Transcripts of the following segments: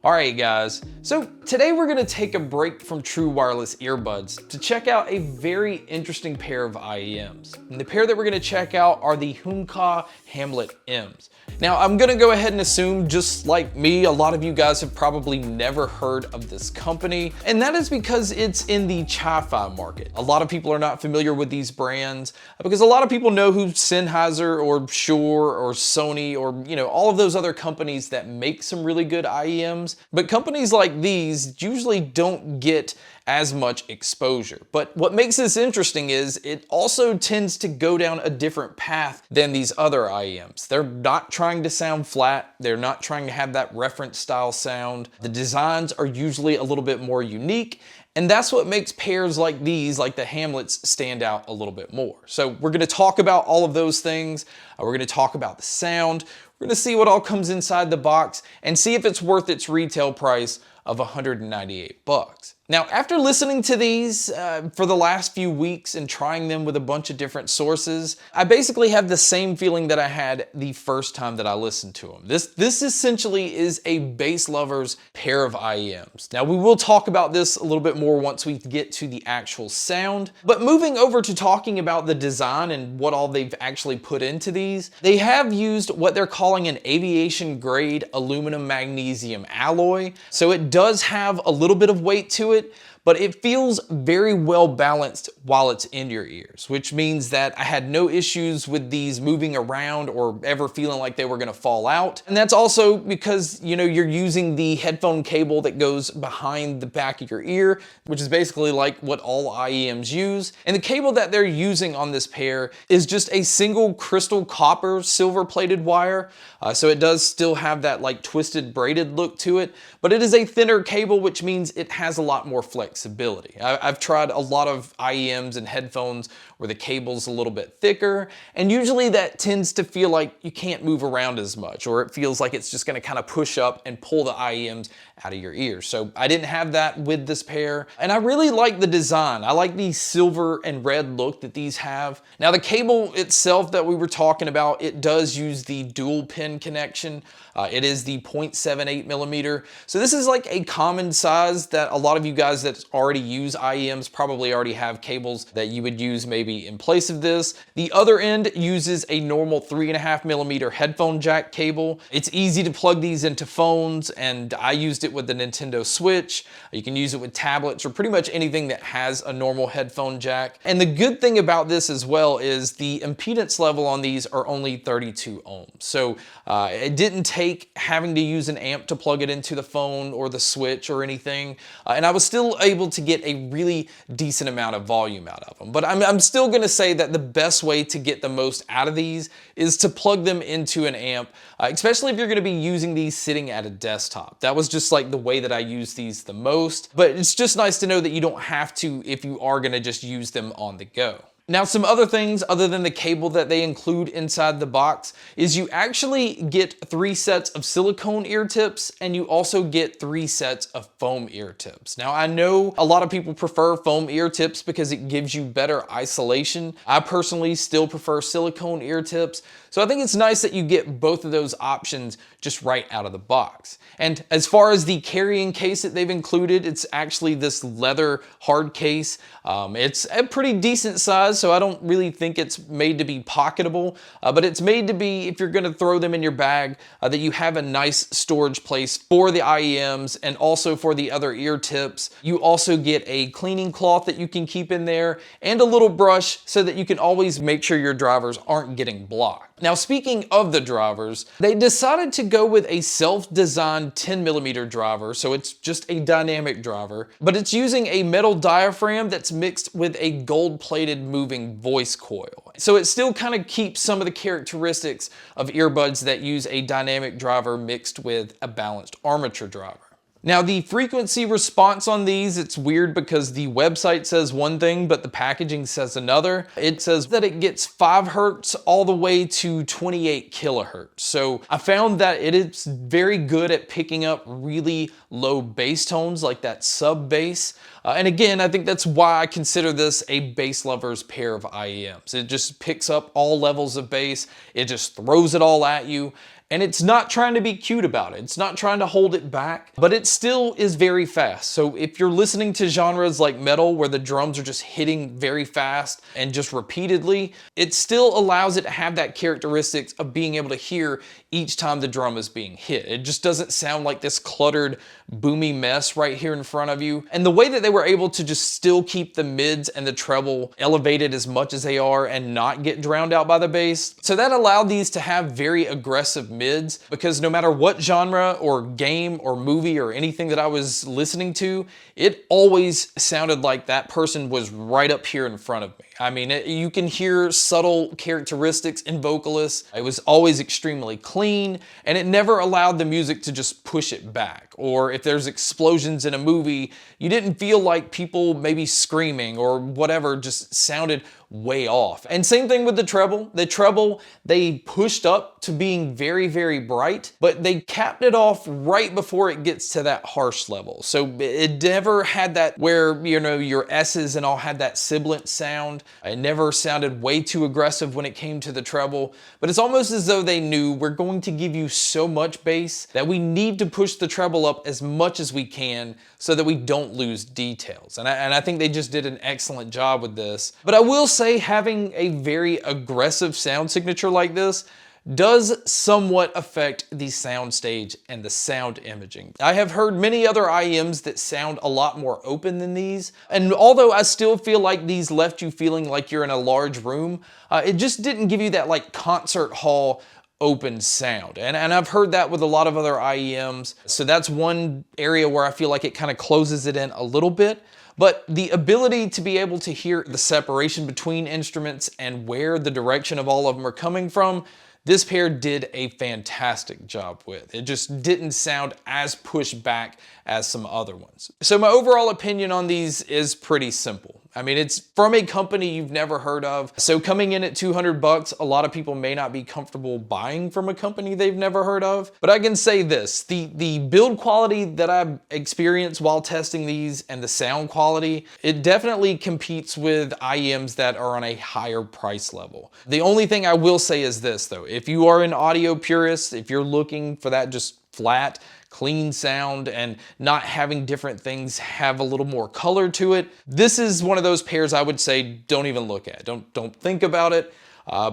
Alright guys, so today we're going to take a break from true wireless earbuds to check out a very interesting pair of IEMs. And the pair that we're going to check out are the Humka Hamlet M's. Now I'm going to go ahead and assume, just like me, a lot of you guys have probably never heard of this company, and that is because it's in the Chi-Fi market. A lot of people are not familiar with these brands because a lot of people know who Sennheiser or Shure or Sony or all of those other companies that make some really good IEMs. But companies like these usually don't get as much exposure. But what makes this interesting is it also tends to go down a different path than these other IEMs. They're not trying to sound flat. They're not trying to have that reference style sound. The designs are usually a little bit more unique. And that's what makes pairs like these, like the Hamlets, stand out a little bit more. So we're gonna talk about all of those things. We're gonna talk about the sound. We're gonna see what all comes inside the box and see if it's worth its retail price of $198. Now, after listening to these for the last few weeks and trying them with a bunch of different sources, I basically have the same feeling that I had the first time that I listened to them. This essentially is a bass lover's pair of IEMs. Now, we will talk about this a little bit more once we get to the actual sound, but moving over to talking about the design and what all they've actually put into these, they have used what they're calling an aviation grade aluminum magnesium alloy. So it does have a little bit of weight to it, but it feels very well balanced while it's in your ears, which means that I had no issues with these moving around or ever feeling like they were gonna fall out. And that's also because, you're using the headphone cable that goes behind the back of your ear, which is basically like what all IEMs use. And the cable that they're using on this pair is just a single crystal copper silver plated wire. So it does still have that like twisted braided look to it, but it is a thinner cable, which means it has a lot more flexibility. I've tried a lot of IEMs and headphones where the cable's a little bit thicker, and usually that tends to feel like you can't move around as much, or it feels like it's just gonna kind of push up and pull the IEMs out of your ears. So I didn't have that with this pair, and I really like the design. I like the silver and red look that these have. Now the cable itself that we were talking about, it does use the dual pin connection. It is the 0.78 millimeter. So this is like a common size that a lot of you guys that already use IEMs probably already have cables that you would use maybe in place of this. The other end uses a normal 3.5 millimeter headphone jack cable. It's easy to plug these into phones, and I used it with the Nintendo Switch. You can use it with tablets or pretty much anything that has a normal headphone jack. And the good thing about this as well is the impedance level on these are only 32 ohms. So it didn't take having to use an amp to plug it into the phone or the Switch or anything. And I was still able to get a really decent amount of volume out of them. But I'm still gonna say that the best way to get the most out of these is to plug them into an amp, especially if you're gonna be using these sitting at a desktop. That was just like the way that I use these the most. But it's just nice to know that you don't have to if you are gonna just use them on the go. Now, some other things other than the cable that they include inside the box is you actually get 3 sets of silicone ear tips, and you also get 3 sets of foam ear tips. Now, I know a lot of people prefer foam ear tips because it gives you better isolation. I personally still prefer silicone ear tips. So I think it's nice that you get both of those options just right out of the box. And as far as the carrying case that they've included, it's actually this leather hard case. It's a pretty decent size, so I don't really think it's made to be pocketable, but it's made to be, if you're gonna throw them in your bag, that you have a nice storage place for the IEMs and also for the other ear tips. You also get a cleaning cloth that you can keep in there and a little brush so that you can always make sure your drivers aren't getting blocked. Now, speaking of the drivers, they decided to go with a self-designed 10 millimeter driver, so it's just a dynamic driver, but it's using a metal diaphragm that's mixed with a gold-plated moving voice coil. So it still kind of keeps some of the characteristics of earbuds that use a dynamic driver mixed with a balanced armature driver. Now, the frequency response on these, it's weird because the website says one thing, but the packaging says another. It says that it gets 5 hertz all the way to 28 kilohertz. So I found that it is very good at picking up really low bass tones like that sub bass. And again, I think that's why I consider this a bass lover's pair of IEMs. It just picks up all levels of bass. It just throws it all at you. And it's not trying to be cute about it. It's not trying to hold it back, but it still is very fast. So if you're listening to genres like metal where the drums are just hitting very fast and just repeatedly, it still allows it to have that characteristics of being able to hear each time the drum is being hit. It just doesn't sound like this cluttered, boomy mess right here in front of you. And the way that they were able to just still keep the mids and the treble elevated as much as they are and not get drowned out by the bass. So that allowed these to have very aggressive mids, because no matter what genre or game or movie or anything that I was listening to, it always sounded like that person was right up here in front of me. I mean, you can hear subtle characteristics in vocalists. It was always extremely clean, and it never allowed the music to just push it back. Or if there's explosions in a movie, you didn't feel like people maybe screaming or whatever just sounded way off. And same thing with the treble. The treble, they pushed up to being very, very bright, but they capped it off right before it gets to that harsh level. So it never had that where, you know, your S's and all had that sibilant sound. It never sounded way too aggressive when it came to the treble, but it's almost as though they knew we're going to give you so much bass that we need to push the treble up as much as we can so that we don't lose details. And I think they just did an excellent job with this. But I will say having a very aggressive sound signature like this does somewhat affect the soundstage and the sound imaging. I have heard many other IEMs that sound a lot more open than these, and although I still feel like these left you feeling like you're in a large room, it just didn't give you that like concert hall open sound. And I've heard that with a lot of other IEMs, so that's one area where I feel like it kind of closes it in a little bit. But the ability to be able to hear the separation between instruments and where the direction of all of them are coming from, this pair did a fantastic job with. It just didn't sound as pushed back as some other ones. So my overall opinion on these is pretty simple. I mean, it's from a company you've never heard of. So coming in at 200 bucks, a lot of people may not be comfortable buying from a company they've never heard of. But I can say this, the build quality that I've experienced while testing these and the sound quality, it definitely competes with IEMs that are on a higher price level. The only thing I will say is this though, if you are an audio purist, if you're looking for that just flat, clean sound and not having different things have a little more color to it, this is one of those pairs I would say don't even look at. Don't think about it,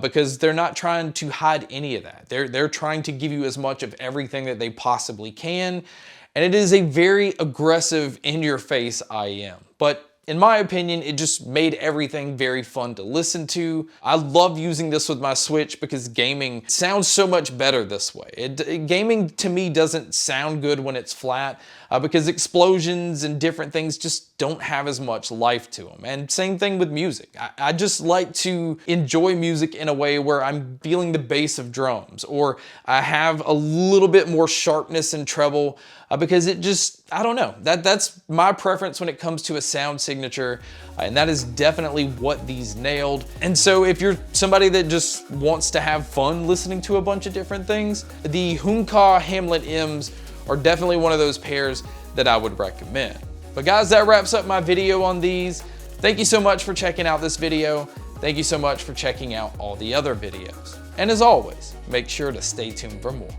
because they're not trying to hide any of that. They're trying to give you as much of everything that they possibly can, and it is a very aggressive, in-your-face IEM. But in my opinion, it just made everything very fun to listen to. I love using this with my Switch because gaming sounds so much better this way. Gaming to me doesn't sound good when it's flat because explosions and different things just don't have as much life to them. And same thing with music. I just like to enjoy music in a way where I'm feeling the bass of drums, or I have a little bit more sharpness and treble because it just, I don't know, that's my preference when it comes to a sound signature, and that is definitely what these nailed. And so if you're somebody that just wants to have fun listening to a bunch of different things, the Humka Hamlet M's are definitely one of those pairs that I would recommend. But guys, that wraps up my video on these. Thank you so much for checking out this video. Thank you so much for checking out all the other videos. And as always, make sure to stay tuned for more.